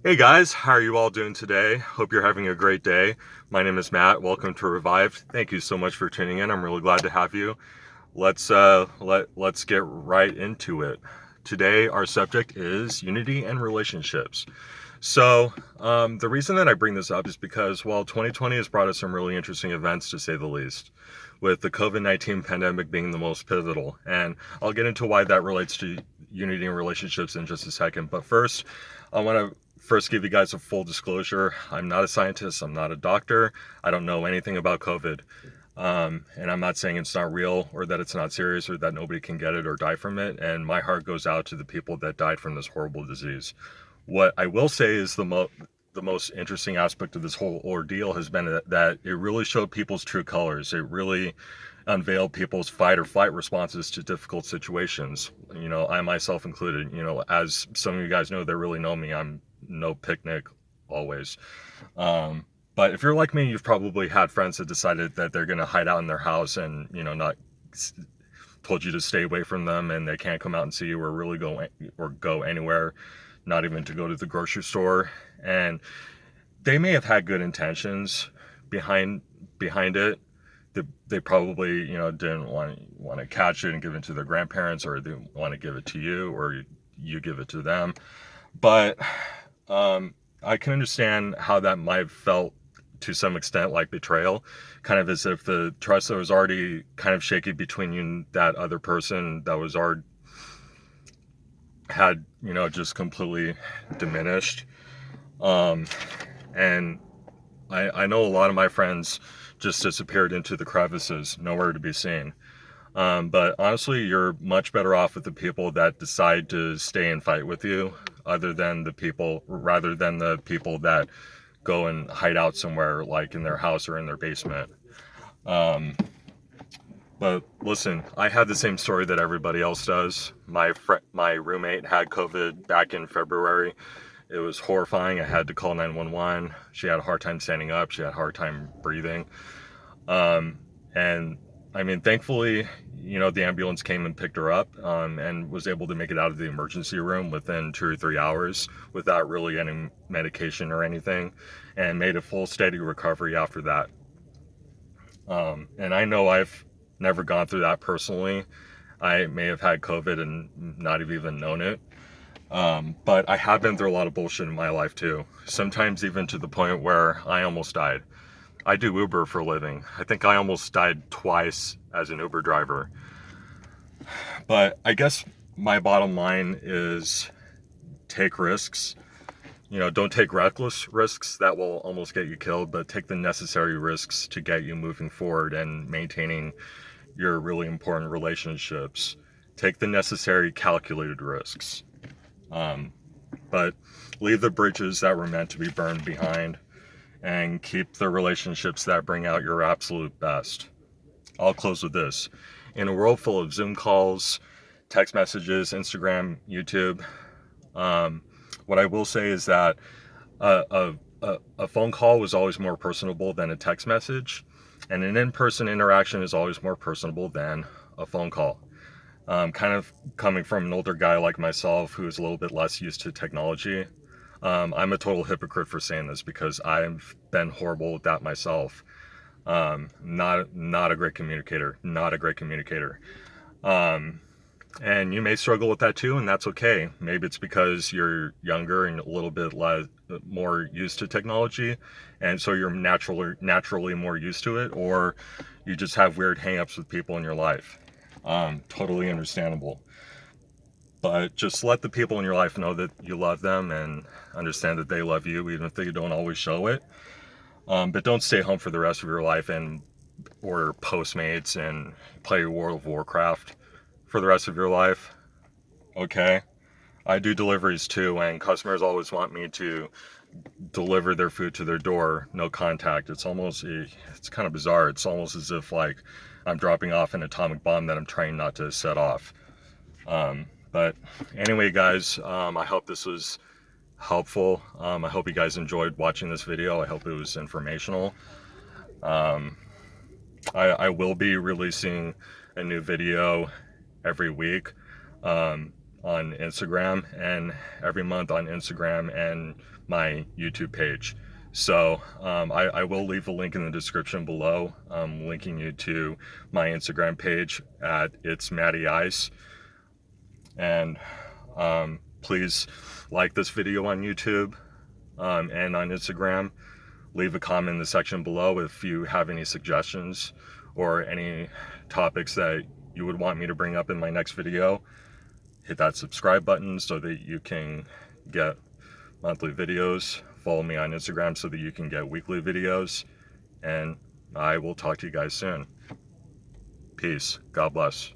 Hey guys, how are you all doing today? Hope you're having a great day. My name is Matt. Welcome to Revived. Thank you so much for tuning in. I'm really glad to have you. Let's get right into it. Today our subject is unity and relationships. The reason that I bring this up is because, well, 2020 has brought us some really interesting events, to say the least, with the COVID-19 pandemic being the most pivotal. And I'll get into why that relates to unity and relationships in just a second. But first, I want to first give you guys a full disclosure. I'm not a scientist. I'm not a doctor. I don't know anything about COVID. And I'm not saying it's not real or that it's not serious or that nobody can get it or die from it. And my heart goes out to the people that died from this horrible disease. What I will say is the most interesting aspect of this whole ordeal has been that it really showed people's true colors. It really unveiled people's fight or flight responses to difficult situations. You know, I myself included. You know, as some of you guys know that really know me, I'm no picnic always. Um, but if you're like me, you've probably had friends that decided that they're going to hide out in their house and, you know, not told you to stay away from them and they can't come out and see you or really go anywhere, not even to go to the grocery store. And they may have had good intentions behind it. They probably, you know, didn't want to catch it and give it to their grandparents, or they want to give it to you, or you give it to them. But I can understand how that might have felt to some extent like betrayal, kind of as if the trust that was already kind of shaky between you and that other person that was already had, you know, just completely diminished. Um, and I know a lot of my friends just disappeared into the crevices, nowhere to be seen. But honestly, you're much better off with the people that decide to stay and fight with you, rather than the people that go and hide out somewhere, like in their house or in their basement. Um, but listen, I had the same story that everybody else does. My roommate had COVID back in February. It was horrifying. I had to call 911. She had a hard time standing up. She had a hard time breathing. And I mean, thankfully, you know, the ambulance came and picked her up, and was able to make it out of the emergency room within 2 or 3 hours without really any medication or anything, and made a full steady recovery after that. And I know I've never gone through that personally. I may have had COVID and not have even known it. But I have been through a lot of bullshit in my life too. Sometimes even to the point where I almost died. I do Uber for a living. I think I almost died twice as an Uber driver. But I guess my bottom line is take risks. You know, don't take reckless risks that will almost get you killed, but take the necessary risks to get you moving forward and maintaining your really important relationships. Take the necessary calculated risks. Um, but leave the bridges that were meant to be burned behind and keep the relationships that bring out your absolute best. I'll close with this. In a world full of Zoom calls, text messages, Instagram, YouTube, what I will say is that a phone call was always more personable than a text message, and an in-person interaction is always more personable than a phone call. Kind of coming from an older guy like myself who is a little bit less used to technology, I'm a total hypocrite for saying this because I've been horrible at that myself. Not a great communicator. Not a great communicator. Um, and you may struggle with that too, and that's okay. Maybe it's because you're younger and a little bit more used to technology, and so you're naturally more used to it, or you just have weird hangups with people in your life. Totally understandable. But just let the people in your life know that you love them and understand that they love you, even if they don't always show it. But don't stay home for the rest of your life and order Postmates and play World of Warcraft for the rest of your life. Okay? I do deliveries too, and customers always want me to deliver their food to their door, no contact. It's kind of bizarre. It's almost as if like I'm dropping off an atomic bomb that I'm trying not to set off. But anyway, guys, I hope this was helpful. I hope you guys enjoyed watching this video. I hope it was informational. Um, I will be releasing a new video every week. Um, on Instagram, and every month on Instagram and my YouTube page. So I will leave a link in the description below, linking you to my Instagram page at It's Matty Ice. And please like this video on YouTube and on Instagram. Leave a comment in the section below if you have any suggestions or any topics that you would want me to bring up in my next video. Hit that subscribe button so that you can get monthly videos. Follow me on Instagram so that you can get weekly videos. And I will talk to you guys soon. Peace. God bless.